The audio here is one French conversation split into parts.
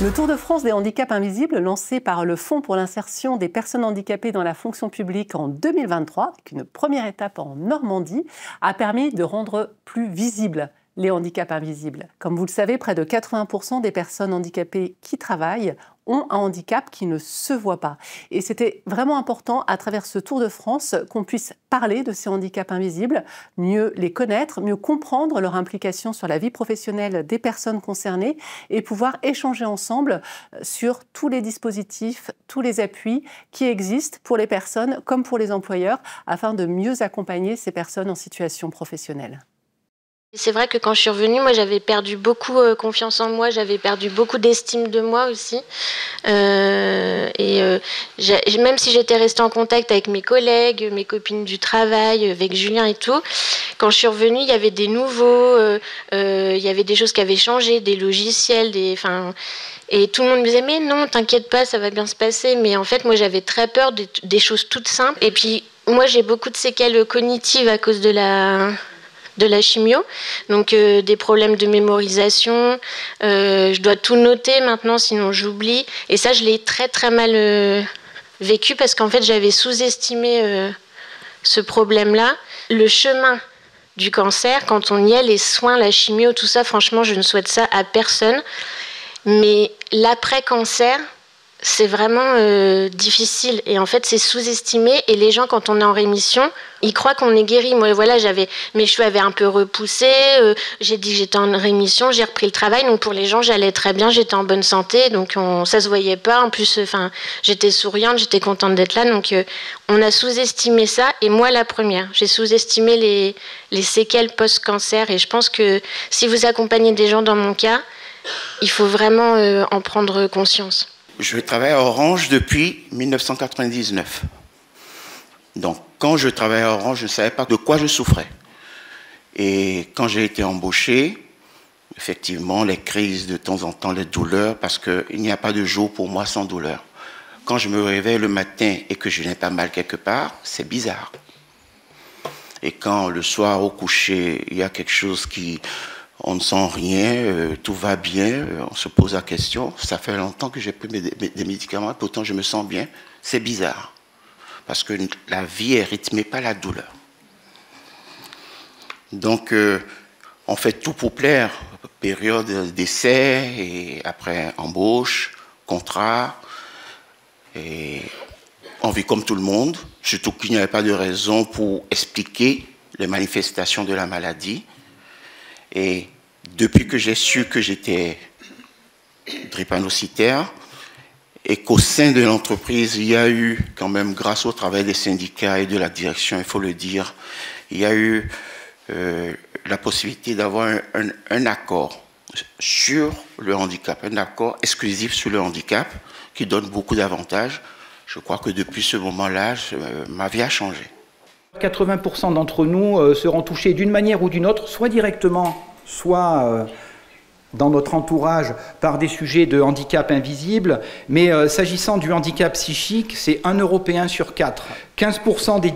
Le Tour de France des handicaps invisibles, lancé par le Fonds pour l'insertion des personnes handicapées dans la fonction publique en 2023, avec une première étape en Normandie, a permis de rendre plus visibles les handicaps invisibles. Comme vous le savez, près de 80% des personnes handicapées qui travaillent ont un handicap qui ne se voit pas. Et c'était vraiment important, à travers ce Tour de France, qu'on puisse parler de ces handicaps invisibles, mieux les connaître, mieux comprendre leur implication sur la vie professionnelle des personnes concernées et pouvoir échanger ensemble sur tous les dispositifs, tous les appuis qui existent pour les personnes comme pour les employeurs, afin de mieux accompagner ces personnes en situation professionnelle. C'est vrai que quand je suis revenue, moi j'avais perdu beaucoup confiance en moi, j'avais perdu beaucoup d'estime de moi aussi. Même si j'étais restée en contact avec mes collègues, mes copines du travail, avec Julien et tout, quand je suis revenue, il y avait des nouveaux, il y avait des choses qui avaient changé, des logiciels, et tout le monde me disait « mais non, t'inquiète pas, ça va bien se passer ». Mais en fait, moi j'avais très peur des choses toutes simples. Et puis moi j'ai beaucoup de séquelles cognitives à cause de la chimio, donc des problèmes de mémorisation, je dois tout noter maintenant sinon j'oublie, et ça je l'ai très très mal vécu parce qu'en fait j'avais sous-estimé ce problème-là. Le chemin du cancer, quand on y est, les soins, la chimio, tout ça, franchement je ne souhaite ça à personne, mais l'après-cancer, c'est vraiment difficile et en fait c'est sous-estimé, et les gens quand on est en rémission ils croient qu'on est guéri. Moi voilà, mes cheveux avaient un peu repoussé, j'ai dit que j'étais en rémission, j'ai repris le travail, donc pour les gens j'allais très bien, j'étais en bonne santé, donc ça se voyait pas, en plus j'étais souriante, j'étais contente d'être là, donc on a sous-estimé ça, et moi la première, j'ai sous-estimé les séquelles post-cancer, et je pense que si vous accompagnez des gens dans mon cas, il faut vraiment en prendre conscience. Je travaille à Orange depuis 1999. Donc, quand je travaillais à Orange, je ne savais pas de quoi je souffrais. Et quand j'ai été embauché, effectivement, les crises de temps en temps, les douleurs, parce qu'il n'y a pas de jour pour moi sans douleur. Quand je me réveille le matin et que je n'ai pas mal quelque part, c'est bizarre. Et quand le soir au coucher, il y a quelque chose on ne sent rien, tout va bien, on se pose la question. Ça fait longtemps que j'ai pris des médicaments, pourtant je me sens bien. C'est bizarre, parce que la vie est rythmée par la douleur. Donc, on fait tout pour plaire. Période d'essai, et après embauche, contrat, et on vit comme tout le monde, surtout qu'il n'y avait pas de raison pour expliquer les manifestations de la maladie. Et depuis que j'ai su que j'étais drépanocytaire et qu'au sein de l'entreprise, il y a eu quand même, grâce au travail des syndicats et de la direction, il faut le dire, il y a eu la possibilité d'avoir un accord sur le handicap, un accord exclusif sur le handicap qui donne beaucoup d'avantages. Je crois que depuis ce moment-là, ma vie a changé. 80% d'entre nous seront touchés d'une manière ou d'une autre, soit directement, soit dans notre entourage par des sujets de handicap invisible. Mais s'agissant du handicap psychique, c'est un Européen sur 4. 15% des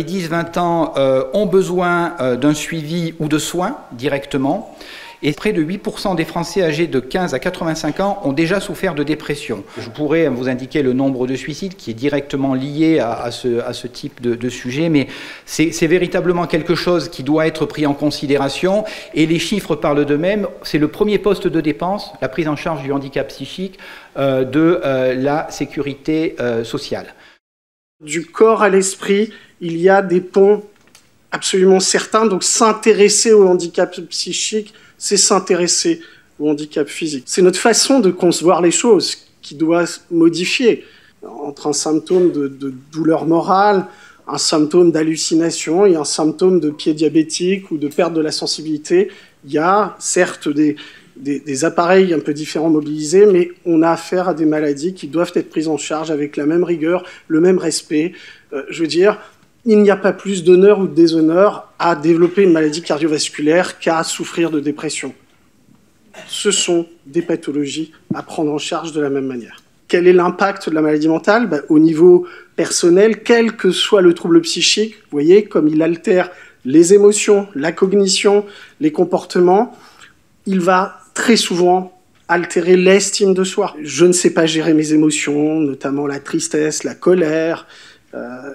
10-20 ans ont besoin d'un suivi ou de soins directement. Et près de 8% des Français âgés de 15 à 85 ans ont déjà souffert de dépression. Je pourrais vous indiquer le nombre de suicides qui est directement lié à ce type de sujet, mais c'est véritablement quelque chose qui doit être pris en considération, et les chiffres parlent d'eux-mêmes. C'est le premier poste de dépense, la prise en charge du handicap psychique, de la sécurité sociale. Du corps à l'esprit, il y a des ponts absolument certains, donc s'intéresser au handicap psychique, c'est s'intéresser au handicap physique. C'est notre façon de concevoir les choses qui doit se modifier. Entre un symptôme de douleur morale, un symptôme d'hallucination et un symptôme de pied diabétique ou de perte de la sensibilité, il y a certes des appareils un peu différents mobilisés, mais on a affaire à des maladies qui doivent être prises en charge avec la même rigueur, le même respect. Je veux dire, il n'y a pas plus d'honneur ou de déshonneur à développer une maladie cardiovasculaire qu'à souffrir de dépression. Ce sont des pathologies à prendre en charge de la même manière. Quel est l'impact de la maladie mentale ? Au niveau personnel, quel que soit le trouble psychique, vous voyez, comme il altère les émotions, la cognition, les comportements, il va très souvent altérer l'estime de soi. Je ne sais pas gérer mes émotions, notamment la tristesse, la colère.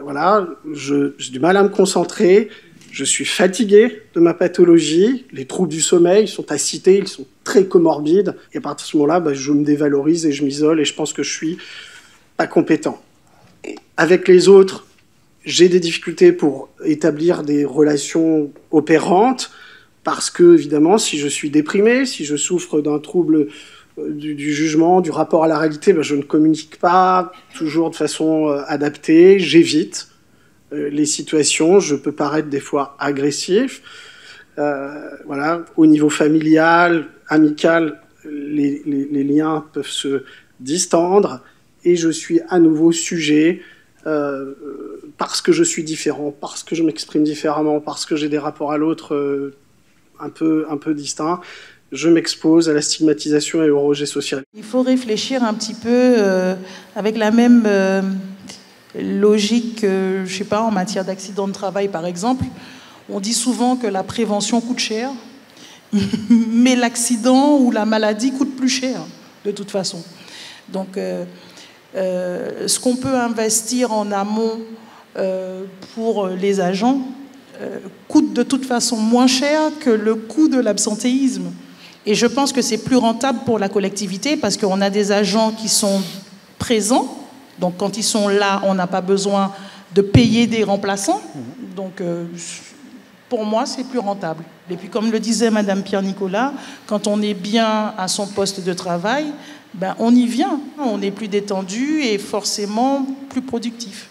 Voilà, j'ai du mal à me concentrer. Je suis fatigué de ma pathologie. Les troubles du sommeil sont à citer, ils sont très comorbides. Et à partir de ce moment-là, je me dévalorise et je m'isole et je pense que je suis pas compétent. Et avec les autres, j'ai des difficultés pour établir des relations opérantes parce que, évidemment, si je suis déprimé, si je souffre d'un trouble du jugement, du rapport à la réalité, je ne communique pas toujours de façon adaptée, j'évite les situations, je peux paraître des fois agressif. Voilà. Au niveau familial, amical, les liens peuvent se distendre et je suis à nouveau sujet parce que je suis différent, parce que je m'exprime différemment, parce que j'ai des rapports à l'autre un peu distincts. Je m'expose à la stigmatisation et au rejet social. Il faut réfléchir un petit peu avec la même logique, je ne sais pas, en matière d'accident de travail par exemple. On dit souvent que la prévention coûte cher, mais l'accident ou la maladie coûte plus cher, de toute façon. Donc, ce qu'on peut investir en amont pour les agents coûte de toute façon moins cher que le coût de l'absentéisme. Et je pense que c'est plus rentable pour la collectivité parce qu'on a des agents qui sont présents. Donc quand ils sont là, on n'a pas besoin de payer des remplaçants. Donc pour moi, c'est plus rentable. Et puis comme le disait Madame Pierre-Nicolas, quand on est bien à son poste de travail, on y vient. On est plus détendu et forcément plus productif.